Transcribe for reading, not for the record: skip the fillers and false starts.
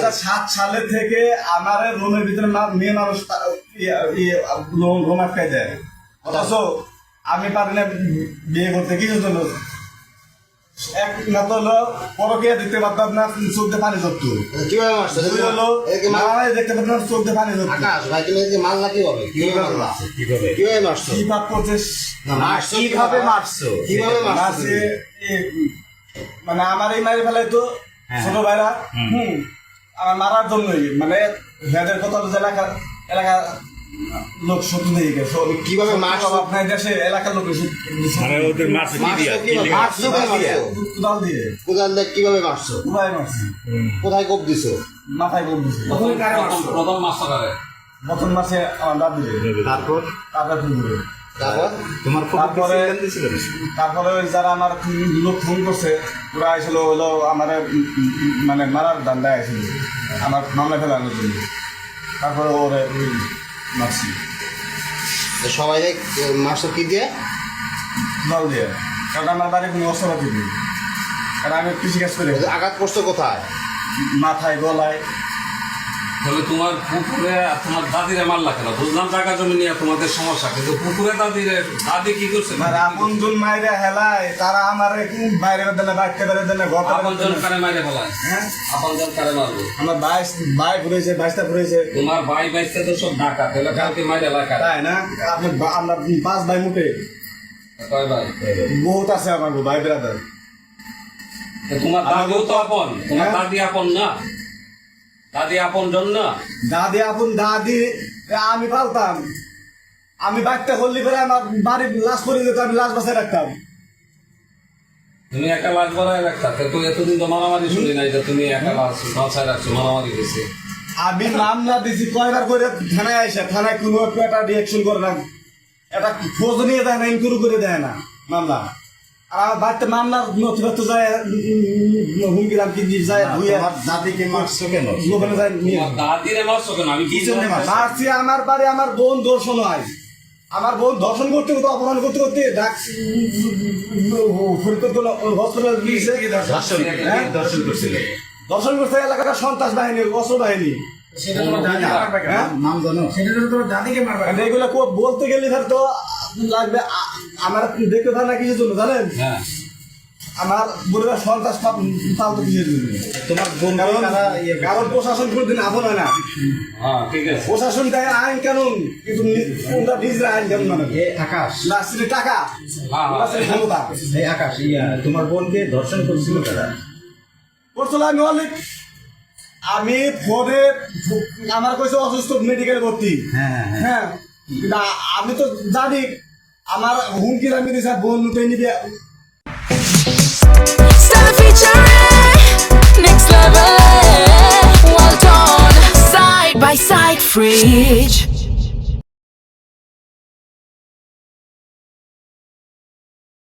2007 সালে থেকে আমার রুমের ভিতরে মেয়ে মানুষ রুম আটকাই দেয়, অথচ আমি পারি না বিয়ে করতে। কিছু জন্য এক না তো হলো পরকিয়া দেখতে পারতাম না, চোখ দিয়ে পানি ধরতো। কিভাবে মারছো? দুই হলো মারামারি দেখতে পারতাম না, চোখ দিয়ে পানি ধরতো। আকাশ ভাই তুমি কি মারলা কিভাবে? কিভাবে মারছো? কিভাবে মারছো? কি পাপ করছিস? কিভাবে মারছো? কিভাবে মারছো? মানে আমার এই মারি ফেলাই তো ছোট ভাইরা আমার মারার জন্যই, মানে হেদের কথা এলাকা লোক শত্রু দিয়ে গেছে। কিভাবে মারছো? আপনার দেশে এলাকার লোক কোদাল দিয়ে। কোদাল দিয়ে কিভাবে মারছো? কোথায় মারছি? কোথায় কোপ দিছো? মাথায় কোপ দিছে। প্রথম মাসে আমার দাঁত দিলে, তারপর পুকুরে, তারপরে ওই যারা আমার লোক ফোন করছে ওরা আসলে হলো আমার মানে মারার দান্ডা আসছিল আমার মামলা ফেলানোর জন্য। তারপরে ওরে মারছি সবাই মারছো কি দিয়ে? জল দিয়ে, কারণ আমার বাড়ি কোনো অস্ত্রপাতি নেই, কারণ আমি কৃষিকাজ করে। আঘাত করছো কোথায়? মাথায়, গলায়। তাহলে তোমার পুকুরে তোমার দাদিরে মারলা কেন? বুঝলাম টাকা জমি নিয়ে তোমাদের সমস্যা, কিন্তু পুকুরে দাদি কি করছে? আপনজন মাইরে হেলায়, তারা আমার বাইরে দিলে বাইকতে বেড়ে দিলে আপনজন কারে মাইরে ফেলায়? হ্যাঁ, আপনজন কারে মারবো? আমার ভাই ঘুরেছে, বাইশটা ঘুরেছে। তোমার ভাই বাইশটা তো সব ঢাকা, তাহলে কালকে মাইরে এলাকা তাই না? আপনি আমরা 5 ভাই মুখে কয় ভাই? বহুত আছে আমার ভাই ব্রাদার। তোমার দাদিও তো আপন, তোমার দাদি আপন না? দাদি আপন জন না? দাদি আপন, দাদি আমি পালতাম। আমি বাচ্চা করলি পরে আমার বাড়ির লাশ করে যেত, আমি লাশ বাসায় রাখতাম। তুমি একা লাশ বাড়ায় রাখতা, তো এতদিন তো মারামারি শুনি নাই যে তুমি একা লাশ বাসায় রাখছো, মারামারি গেছে। আমি মামলা দিছি কয়বার করে থানায় আইসা, থানায় কোনো একটা রিয়াকশন করে না, একটা খোঁজ নিয়ে দেয় না, ইনকোয়ারি করে দেয় না মামলা। আর বাড়িতে মামলার নথিপত্র যায় হুমকি দাম কি যায় ধুয়ে। দাদিকে মারছো কেন? লোকালে যায় নিয়ে দাদিরে মারছো কেন? আমি কি জন্য মারছি? আমার বাড়ি আমার বোন দর্শন হয়, আমার বোন দর্শন করতে করতে অপমান করতে করতে দর্শন করতে এলাকার সন্ত্রাস বাহিনী, অস্ত্র বাহিনী। এগুলো বলতে গেলে তো লাগবে আমার দেখতে থাকে না কিছু জন্য, জানেন? আমার বোনেরা সন্ত্রাস পালতো কিসের জন্য? তোমার বোন কারণ প্রশাসন কোনদিন আপন হয় না। প্রশাসন দেয় আইন কানুন, কিন্তু নিজের আইন কানুন মানে আকাশ লাস্টে টাকা ক্ষমতা। আকাশ তোমার বোনকে ধর্ষণ করছিল তারা? করছিল আমি অনেক, আমি ফোনে আমার কইছে অসুস্থ, মেডিকেলে ভর্তি। হ্যাঁ, কিন্তু আমি তো জানি আমার হুমকি আমি দিয়েছে বোন লুটে নিবে। Next level, well done, side by side fridge.